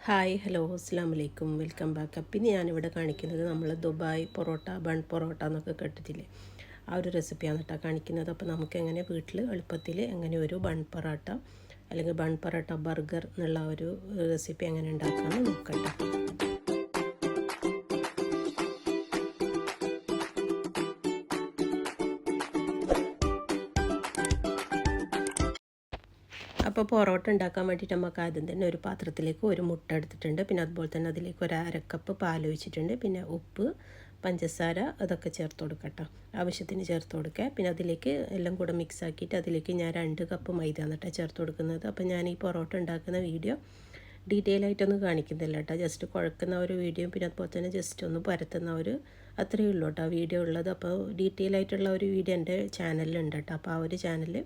Hi hello അസ്സാം വലൈക്കും welcome back. പിന്നെ ഞാനിവിടെ കാണിക്കുന്നത് നമ്മൾ ദുബായ് പൊറോട്ട ബൺ പൊറോട്ട എന്നൊക്കെ കേട്ടിട്ടില്ലേ, ആ ഒരു റെസിപ്പിയാണ് കേട്ടോ കാണിക്കുന്നത്. അപ്പോൾ നമുക്ക് എങ്ങനെ വീട്ടിൽ എളുപ്പത്തിൽ എങ്ങനെ ഒരു ബൺ പൊറോട്ട അല്ലെങ്കിൽ ബൺ പൊറോട്ട ബർഗർ എന്നുള്ള ഒരു റെസിപ്പി എങ്ങനെ ഉണ്ടാക്കാമെന്ന് നോക്കട്ടെ. അപ്പോൾ പൊറോട്ട ഉണ്ടാക്കാൻ വേണ്ടിയിട്ട് നമുക്ക് ആദ്യം തന്നെ ഒരു പാത്രത്തിലേക്ക് ഒരു മുട്ട എടുത്തിട്ടുണ്ട്. പിന്നെ അതുപോലെ തന്നെ അതിലേക്ക് ഒരു അരക്കപ്പ് പാൽ ഒഴിച്ചിട്ടുണ്ട്. പിന്നെ ഉപ്പ്, പഞ്ചസാര അതൊക്കെ ചേർത്ത് കൊടുക്കട്ടോ, ആവശ്യത്തിന് ചേർത്ത് കൊടുക്കുക. പിന്നെ അതിലേക്ക് എല്ലാം കൂടെ മിക്സ് ആക്കിയിട്ട് അതിലേക്ക് ഞാൻ 2 കപ്പ് മൈദ എന്നിട്ടാണ് ചേർത്ത് കൊടുക്കുന്നത്. അപ്പോൾ ഞാൻ ഈ പൊറോട്ട ഉണ്ടാക്കുന്ന വീഡിയോ ഡീറ്റെയിൽ ആയിട്ടൊന്നും കാണിക്കുന്നില്ല കേട്ടോ, ജസ്റ്റ് കുഴക്കുന്ന ഒരു വീഡിയോ, പിന്നെ അതുപോലെ തന്നെ ജസ്റ്റ് ഒന്ന് പരത്തുന്ന ഒരു അത്രയേ ഉള്ളൂ കേട്ടോ വീഡിയോ ഉള്ളത്. അപ്പോൾ ഡീറ്റെയിൽ ആയിട്ടുള്ള ഒരു വീഡിയോ എൻ്റെ ചാനലിലുണ്ട് കേട്ടോ. അപ്പോൾ ആ ഒരു ചാനൽ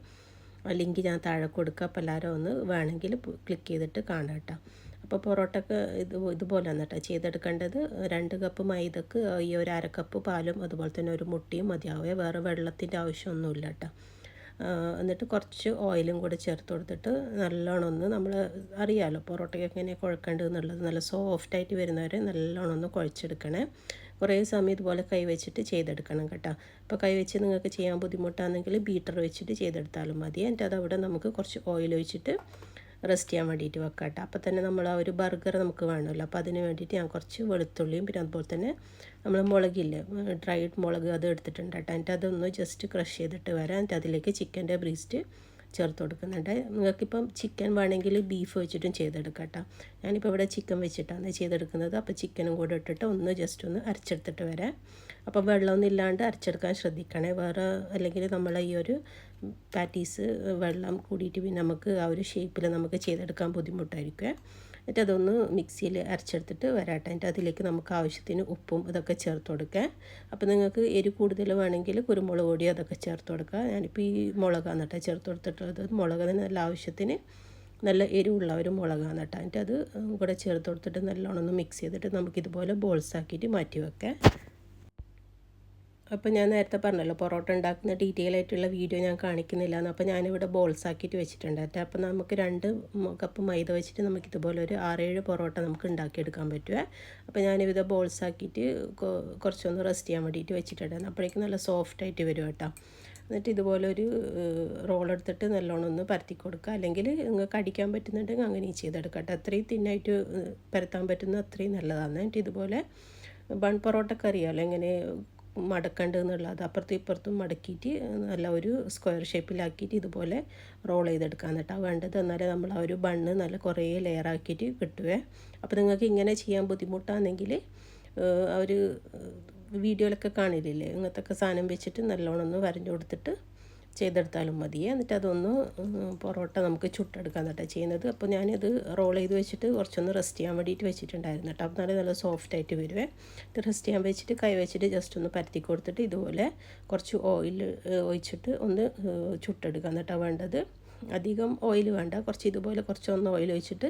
ലിങ്ക് ഞാൻ താഴെ കൊടുക്കുക. അപ്പോൾ എല്ലാവരും ഒന്ന് വേണമെങ്കിൽ ക്ലിക്ക് ചെയ്തിട്ട് കാണാം കേട്ടോ. അപ്പോൾ പൊറോട്ടക്ക് ഇതുപോലെ കേട്ടോ ചെയ്തെടുക്കേണ്ടത്. 2 കപ്പ് മൈദക്ക് ഈ ഒരു അരക്കപ്പ് പാലും അതുപോലെ തന്നെ ഒരു മുട്ടയും മതിയാവുക, വേറെ വെള്ളത്തിൻ്റെ ആവശ്യമൊന്നുമില്ല കേട്ടോ. എന്നിട്ട് കുറച്ച് ഓയിലും കൂടെ ചേർത്ത് കൊടുത്തിട്ട് നല്ലോണം ഒന്ന്, നമ്മൾ അറിയാമല്ലോ പൊറോട്ടയ്ക്ക് എങ്ങനെ കുഴക്കേണ്ടത് എന്നുള്ളത്, നല്ല സോഫ്റ്റായിട്ട് വരുന്നവരെ നല്ലോണം ഒന്ന് കുഴച്ചെടുക്കണേ. കുറേ സമയം ഇതുപോലെ കൈ വെച്ചിട്ട് ചെയ്തെടുക്കണം കേട്ടോ. അപ്പോൾ കൈ വെച്ച് നിങ്ങൾക്ക് ചെയ്യാൻ ബുദ്ധിമുട്ടാണെങ്കിൽ ബീറ്റർ വെച്ചിട്ട് ചെയ്തെടുത്താലും മതി. എന്നിട്ട് അതവിടെ നമുക്ക് കുറച്ച് ഓയിൽ ഒഴിച്ചിട്ട് റെസ്റ്റ് ചെയ്യാൻ വേണ്ടിയിട്ട് വെക്കാം കേട്ടോ. അപ്പോൾ തന്നെ നമ്മൾ ആ ഒരു ബർഗർ നമുക്ക് വേണമല്ലോ, അപ്പോൾ അതിന് വേണ്ടിയിട്ട് ഞാൻ കുറച്ച് വെളുത്തുള്ളിയും പിന്നെ അതുപോലെ തന്നെ നമ്മൾ മുളകില്ലേ, ഡ്രൈഡ് മുളക്, അത് എടുത്തിട്ടുണ്ട് കേട്ടോ. എന്നിട്ട് അതൊന്ന് ജസ്റ്റ് ക്രഷ് ചെയ്തിട്ട് വരാം. എന്നിട്ട് അതിലേക്ക് ചിക്കൻ്റെ ബ്രീസ്റ്റ് ചേർത്ത് കൊടുക്കുന്നുണ്ട്. നിങ്ങൾക്കിപ്പം ചിക്കൻ വേണമെങ്കിൽ ബീഫ് വെച്ചിട്ടും ചെയ്തെടുക്കാം കേട്ടോ. ഞാനിപ്പോൾ ഇവിടെ ചിക്കൻ വെച്ചിട്ടാണ് ചെയ്തെടുക്കുന്നത്. അപ്പോൾ ചിക്കനും കൂടെ ഇട്ടിട്ട് ഒന്ന് ജസ്റ്റ് ഒന്ന് അരച്ചെടുത്തിട്ട് വരാം. അപ്പോൾ വെള്ളമൊന്നും ഇല്ലാണ്ട് അരച്ചെടുക്കാൻ ശ്രദ്ധിക്കണേ, വേറെ അല്ലെങ്കിൽ നമ്മളെ ഈ ഒരു പാറ്റീസ് വെള്ളം കൂടിയിട്ട് പിന്നെ നമുക്ക് ആ ഒരു ഷേപ്പിൽ നമുക്ക് ചെയ്തെടുക്കാൻ ബുദ്ധിമുട്ടായിരിക്കും. എന്നിട്ട് അതൊന്ന് മിക്സിയിൽ അരച്ചെടുത്തിട്ട് വരാട്ടെ. എന്നിട്ട് അതിലേക്ക് നമുക്ക് ആവശ്യത്തിന് ഉപ്പും ഇതൊക്കെ ചേർത്ത് കൊടുക്കുക. അപ്പോൾ നിങ്ങൾക്ക് എരി കൂടുതൽ വേണമെങ്കിൽ കുരുമുളക് പൊടി അതൊക്കെ ചേർത്ത് കൊടുക്കുക. ഞാനിപ്പോൾ ഈ മുളകാണ് കേട്ടോ ചേർത്ത് കൊടുത്തിട്ടുള്ളത്. മുളക് തന്നെ നല്ല ആവശ്യത്തിന് നല്ല എരിവുള്ള ഒരു മുളകാണ് കേട്ടോ. എന്നിട്ട് അത് കൂടെ ചേർത്ത് കൊടുത്തിട്ട് നല്ലോണം ഒന്ന് മിക്സ് ചെയ്തിട്ട് നമുക്കിതുപോലെ ബോൾസ് ആക്കിയിട്ട് മാറ്റി വെക്കാം. അപ്പോൾ ഞാൻ നേരത്തെ പറഞ്ഞല്ലോ പൊറോട്ട ഉണ്ടാക്കുന്ന ഡീറ്റെയിൽ ആയിട്ടുള്ള വീഡിയോ ഞാൻ കാണിക്കുന്നില്ല എന്ന്. അപ്പോൾ ഞാനിവിടെ ബോൾസ് ആക്കിയിട്ട് വെച്ചിട്ടുണ്ട്. അപ്പോൾ നമുക്ക് 2 കപ്പ് മൈദ വെച്ചിട്ട് നമുക്കിതുപോലെ ഒരു 6-7 പൊറോട്ട നമുക്ക് ഉണ്ടാക്കിയെടുക്കാൻ പറ്റുമേ. അപ്പോൾ ഞാനിവിടെ ബോൾസ് ആക്കിയിട്ട് കുറച്ചൊന്ന് റെസ്റ്റ് ചെയ്യാൻ വേണ്ടിയിട്ട് വെച്ചിട്ടുണ്ടായിരുന്നു. അപ്പോഴേക്കും നല്ല സോഫ്റ്റായിട്ട് വരും കേട്ടോ. എന്നിട്ട് ഇതുപോലെ ഒരു റോൾ എടുത്തിട്ട് നല്ലോണം ഒന്ന് പരത്തി കൊടുക്കുക. അല്ലെങ്കിൽ നിങ്ങൾക്ക് അടിക്കാൻ പറ്റുന്നുണ്ടെങ്കിൽ അങ്ങനെ ചെയ്തെടുക്കട്ടെ. അത്രയും തിന്നായിട്ട് പരത്താൻ പറ്റുന്ന അത്രയും നല്ലതാണ്. എന്നിട്ട് ഇതുപോലെ ബൺ പൊറോട്ടക്ക് അറിയാമല്ലോ എങ്ങനെ മടക്കേണ്ടതെന്നുള്ളത്, അപ്പുറത്തും ഇപ്പുറത്തും മടക്കിയിട്ട് നല്ല ഒരു സ്ക്വയർ ഷേപ്പിലാക്കിയിട്ട് ഇതുപോലെ റോൾ ചെയ്തെടുക്കാൻ കേട്ടോ വേണ്ടത്. എന്നാലേ നമ്മൾ ആ ഒരു ബണ്ണ് നല്ല കുറേ ലെയറാക്കിയിട്ട് കിട്ടുവേ. അപ്പോൾ നിങ്ങൾക്ക് ഇങ്ങനെ ചെയ്യാൻ ബുദ്ധിമുട്ടാണെങ്കിൽ ആ ഒരു വീഡിയോയിലൊക്കെ കാണില്ലേ, ഇങ്ങനത്തെ സാധനം വെച്ചിട്ട് നല്ലോണം ഒന്ന് വരഞ്ഞു കൊടുത്തിട്ട് ചെയ്തെടുത്താലും മതിയേ. എന്നിട്ട് അതൊന്ന് പൊറോട്ട നമുക്ക് ചുട്ടെടുക്കാൻ കേട്ടോ ചെയ്യുന്നത്. അപ്പോൾ ഞാനിത് റോൾ ചെയ്ത് വെച്ചിട്ട് കുറച്ചൊന്ന് റെസ്റ്റ് ചെയ്യാൻ വേണ്ടിയിട്ട് വെച്ചിട്ടുണ്ടായിരുന്നു കേട്ടോ. അപ്പോൾ നല്ല സോഫ്റ്റായിട്ട് വരുവേ. ഇത് റെസ്റ്റ് ചെയ്യാൻ വെച്ചിട്ട് കൈ വെച്ചിട്ട് ജസ്റ്റ് ഒന്ന് പരത്തി കൊടുത്തിട്ട് ഇതുപോലെ കുറച്ച് ഓയിൽ ഒഴിച്ചിട്ട് ഒന്ന് ചുട്ടെടുക്കാൻ കേട്ടോ വേണ്ടത്. അധികം ഓയിൽ വേണ്ട, കുറച്ച് ഇതുപോലെ കുറച്ചൊന്ന് ഓയിൽ ഒഴിച്ചിട്ട്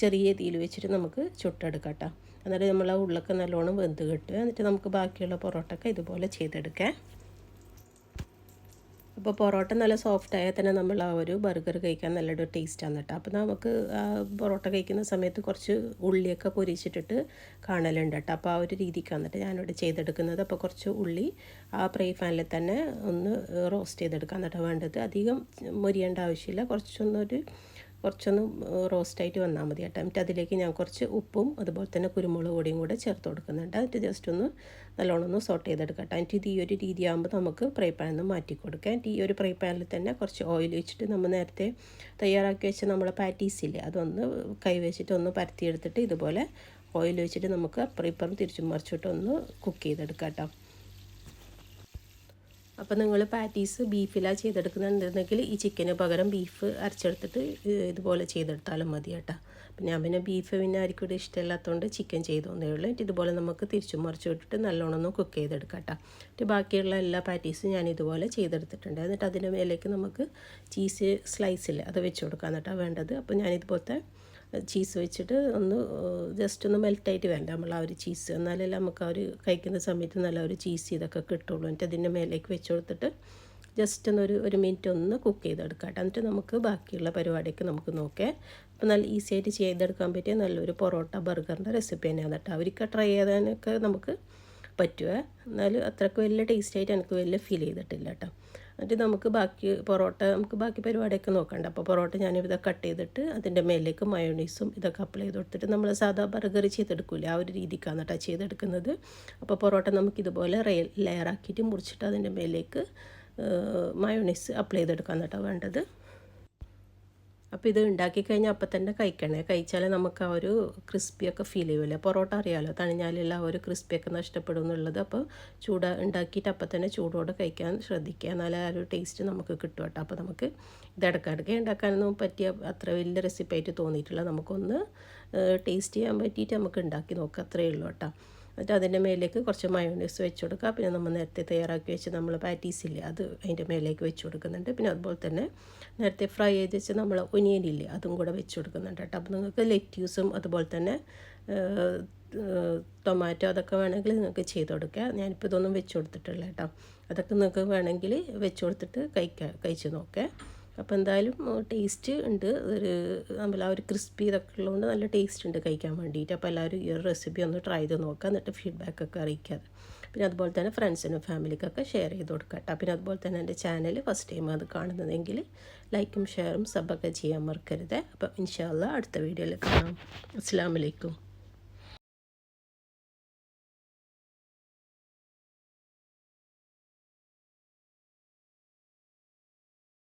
ചെറിയ തീയിൽ വെച്ചിട്ട് നമുക്ക് ചുട്ടെടുക്കാം കേട്ടോ. എന്നിട്ട് നമ്മൾ ആ ഉള്ളൊക്കെ നല്ലോണം വെന്ത് കിട്ടുക. എന്നിട്ട് നമുക്ക് ബാക്കിയുള്ള പൊറോട്ടയൊക്കെ ഇതുപോലെ ചെയ്തെടുക്കാം. അപ്പോൾ പൊറോട്ട നല്ല സോഫ്റ്റായാൽ തന്നെ നമ്മൾ ആ ഒരു ബർഗർ കഴിക്കാൻ നല്ലൊരു ടേസ്റ്റാണ് കേട്ടോ. അപ്പോൾ നമുക്ക് പൊറോട്ട കഴിക്കുന്ന സമയത്ത് കുറച്ച് ഉള്ളിയൊക്കെ പൊരിച്ചിട്ടിട്ട് കാണലുണ്ട് കേട്ടോ. അപ്പോൾ ആ ഒരു രീതിക്കാണ് എന്നിട്ട് ഞാനിവിടെ ചെയ്തെടുക്കുന്നത്. അപ്പോൾ കുറച്ച് ഉള്ളി ആ ഫ്രൈ പാനിൽ തന്നെ ഒന്ന് റോസ്റ്റ് ചെയ്തെടുക്കാൻ കേട്ടോ വേണ്ടത്. അധികം മൊരിയേണ്ട ആവശ്യമില്ല, കുറച്ചൊന്ന് റോസ്റ്റായിട്ട് വന്നാൽ മതി കേട്ടോ. എന്നിട്ട് അതിലേക്ക് ഞാൻ കുറച്ച് ഉപ്പും അതുപോലെ തന്നെ കുരുമുളക് പൊടിയും കൂടെ ചേർത്ത് കൊടുക്കുന്നുണ്ട്. എന്നിട്ട് ജസ്റ്റ് ഒന്ന് നല്ലോണം ഒന്ന് സോട്ട് ചെയ്തെടുക്കട്ടെ. എന്നിട്ട് ഇത് ഈ ഒരു രീതിയാകുമ്പോൾ നമുക്ക് ഫ്രൈ പാനിൽ നിന്ന് മാറ്റി കൊടുക്കാം. എന്നിട്ട് ഈ ഒരു ഫ്രൈ പാനിൽ തന്നെ കുറച്ച് ഓയിൽ വെച്ചിട്ട് നമ്മൾ നേരത്തെ തയ്യാറാക്കി വെച്ച നമ്മളെ പാറ്റീസില്ലേ, അതൊന്ന് കൈ വെച്ചിട്ട് ഒന്ന് പരത്തിയെടുത്തിട്ട് ഇതുപോലെ ഓയിൽ വെച്ചിട്ട് നമുക്ക് അപ്പുറം ഇപ്പുറം തിരിച്ചും മറിച്ചിട്ട് ഒന്ന് കുക്ക് ചെയ്തെടുക്കാം കേട്ടോ. അപ്പോൾ നിങ്ങൾ പാറ്റീസ് ബീഫിലാണ് ചെയ്തെടുക്കുന്നുണ്ടെങ്കിൽ ഈ ചിക്കന് പകരം ബീഫ് അരച്ചെടുത്തിട്ട് ഇതുപോലെ ചെയ്തെടുത്താലും മതി കേട്ടോ. പിന്നെ ബീഫ് പിന്നെ ആർക്കും ഇവിടെ ഇഷ്ടമില്ലാത്തതുകൊണ്ട് ചിക്കൻ ചെയ്തോന്നേ ഉള്ളൂ. ഇതുപോലെ നമുക്ക് തിരിച്ചും മറിച്ച് വിട്ടിട്ട് നല്ലോണം ഒന്ന് കുക്ക് ചെയ്തെടുക്കാം കേട്ടോ. എന്നിട്ട് ബാക്കിയുള്ള എല്ലാ പാറ്റീസും ഞാൻ ഇതുപോലെ ചെയ്തെടുത്തിട്ടുണ്ട്. എന്നിട്ട് അതിൻ്റെ മേലേക്ക് നമുക്ക് ചീസ് സ്ലൈസിൽ അത് വെച്ച് കൊടുക്കാൻ കേട്ടോ വേണ്ടത്. അപ്പോൾ ഞാനിതുപോലത്തെ ചീസ് വെച്ചിട്ട് ഒന്ന് ജസ്റ്റ് ഒന്ന് മെൽറ്റായിട്ട് വേണ്ട നമ്മൾ ആ ഒരു ചീസ്, എന്നാലല്ലേ നമുക്ക് ആ ഒരു കഴിക്കുന്ന സമയത്ത് നല്ല ഒരു ചീസ് ഇതൊക്കെ കിട്ടുള്ളൂ. എന്നിട്ട് അതിൻ്റെ മേലേക്ക് വെച്ച് കൊടുത്തിട്ട് ജസ്റ്റ് ഒരു മിനിറ്റ് ഒന്ന് കുക്ക് ചെയ്തെടുക്കാം കേട്ടോ. എന്നിട്ട് നമുക്ക് ബാക്കിയുള്ള പരിപാടിയൊക്കെ നമുക്ക് നോക്കാം. അപ്പോൾ നല്ല ഈസി ആയിട്ട് ചെയ്തെടുക്കാൻ പറ്റിയ നല്ലൊരു പൊറോട്ട ബർഗറിൻ്റെ റെസിപ്പി തന്നെയാണ് കേട്ടോ. അവർക്ക് ട്രൈ ചെയ്യാനൊക്കെ നമുക്ക് പറ്റുമേ. എന്നാലും അത്രയ്ക്ക് വലിയ ടേസ്റ്റായിട്ട് എനിക്ക് വലിയ ഫീൽ ചെയ്തിട്ടില്ല കേട്ടോ. എന്നിട്ട് നമുക്ക് ബാക്കി പരിപാടിയൊക്കെ നോക്കണ്ട. അപ്പോൾ പൊറോട്ട ഞാനിത് കട്ട് ചെയ്തിട്ട് അതിൻ്റെ മേലേക്ക് മയോണീസും ഇതൊക്കെ അപ്ലൈ ചെയ്ത് കൊടുത്തിട്ട് നമ്മൾ സാധാ ബർഗർ ചെയ്തെടുക്കില്ല, ആ ഒരു രീതിക്കാണ് കേട്ടോ ചെയ്തെടുക്കുന്നത്. അപ്പോൾ പൊറോട്ട നമുക്കിതുപോലെ ലെയറാക്കിയിട്ട് മുറിച്ചിട്ട് അതിൻ്റെ മേലേക്ക് മയോണീസ് അപ്ലൈ ചെയ്തെടുക്കാൻ കേട്ടോ വേണ്ടത്. അപ്പോൾ ഇത് ഉണ്ടാക്കി കഴിഞ്ഞാൽ അപ്പം തന്നെ കഴിക്കണേ. കഴിച്ചാൽ നമുക്ക് ആ ഒരു ക്രിസ്പിയൊക്കെ ഫീൽ ചെയ്യില്ല. പൊറോട്ട അറിയാമല്ലോ, തണിഞ്ഞാലുള്ള ആ ഒരു ക്രിസ്പിയൊക്കെ നഷ്ടപ്പെടും എന്നുള്ളത്. അപ്പോൾ ഉണ്ടാക്കിയിട്ട് അപ്പം തന്നെ ചൂടോടെ കഴിക്കാൻ ശ്രദ്ധിക്കുക, എന്നാലേ ആ ഒരു ടേസ്റ്റ് നമുക്ക് കിട്ടും കേട്ടോ. അപ്പോൾ നമുക്ക് ഇത് ഇടയ്ക്കിടയ്ക്ക് ഉണ്ടാക്കാനൊന്നും പറ്റിയ അത്ര വലിയ റെസിപ്പി ആയിട്ട് തോന്നിയിട്ടില്ല. നമുക്കൊന്ന് ടേസ്റ്റ് ചെയ്യാൻ പറ്റിയിട്ട് നമുക്ക് ഉണ്ടാക്കി നോക്കാം, അത്രയേ ഉള്ളൂ കേട്ടോ. എന്നിട്ട് അതിൻ്റെ മേലേക്ക് കുറച്ച് മയോണൈസ് വെച്ച് കൊടുക്കുക. പിന്നെ നമ്മൾ നേരത്തെ തയ്യാറാക്കി വെച്ച് നമ്മൾ പാറ്റീസില്ലേ അത് അതിൻ്റെ മേലേക്ക് വെച്ച് കൊടുക്കുന്നുണ്ട്. പിന്നെ അതുപോലെ തന്നെ നേരത്തെ ഫ്രൈ ചെയ്ത് വെച്ച് നമ്മൾ ഒനിയനില്ലേ അതും കൂടെ വെച്ച് കൊടുക്കുന്നുണ്ട് കേട്ടോ. അപ്പോൾ നിങ്ങൾക്ക് ലെറ്റ്യൂസും അതുപോലെ തന്നെ ടൊമാറ്റോ അതൊക്കെ വേണമെങ്കിൽ നിങ്ങൾക്ക് ചെയ്ത് കൊടുക്കുക. ഞാനിപ്പോൾ ഇതൊന്നും വെച്ച് കൊടുത്തിട്ടില്ല കേട്ടോ. അതൊക്കെ നിങ്ങൾക്ക് വേണമെങ്കിൽ വെച്ച് കൊടുത്തിട്ട് കഴിച്ച് നോക്കാം. അപ്പോൾ എന്തായാലും ടേസ്റ്റ് ഉണ്ട്. നമ്മൾ ആ ഒരു ക്രിസ്പി ഇതൊക്കെ ഉള്ളതുകൊണ്ട് നല്ല ടേസ്റ്റ് ഉണ്ട് കഴിക്കാൻ വേണ്ടിയിട്ട്. അപ്പോൾ എല്ലാവരും ഈ ഒരു റെസിപ്പി ഒന്ന് ട്രൈ ചെയ്ത് നോക്കുക, എന്നിട്ട് ഫീഡ്ബാക്കൊക്കെ അറിയിക്കാതെ. പിന്നെ അതുപോലെ തന്നെ ഫ്രണ്ട്സിനും ഫാമിലിക്കൊക്കെ ഷെയർ ചെയ്ത് കൊടുക്കുക കേട്ടോ. പിന്നെ അതുപോലെ തന്നെ എൻ്റെ ചാനൽ ഫസ്റ്റ് ടൈം അത് കാണുന്നതെങ്കിൽ ലൈക്കും ഷെയറും സബ്ബൊക്കെ ചെയ്യാൻ മറക്കരുത്. അപ്പോൾ ഇൻഷാ അല്ലാഹ് അടുത്ത വീഡിയോയിൽ കാണാം. അസ്സലാമു അലൈക്കും.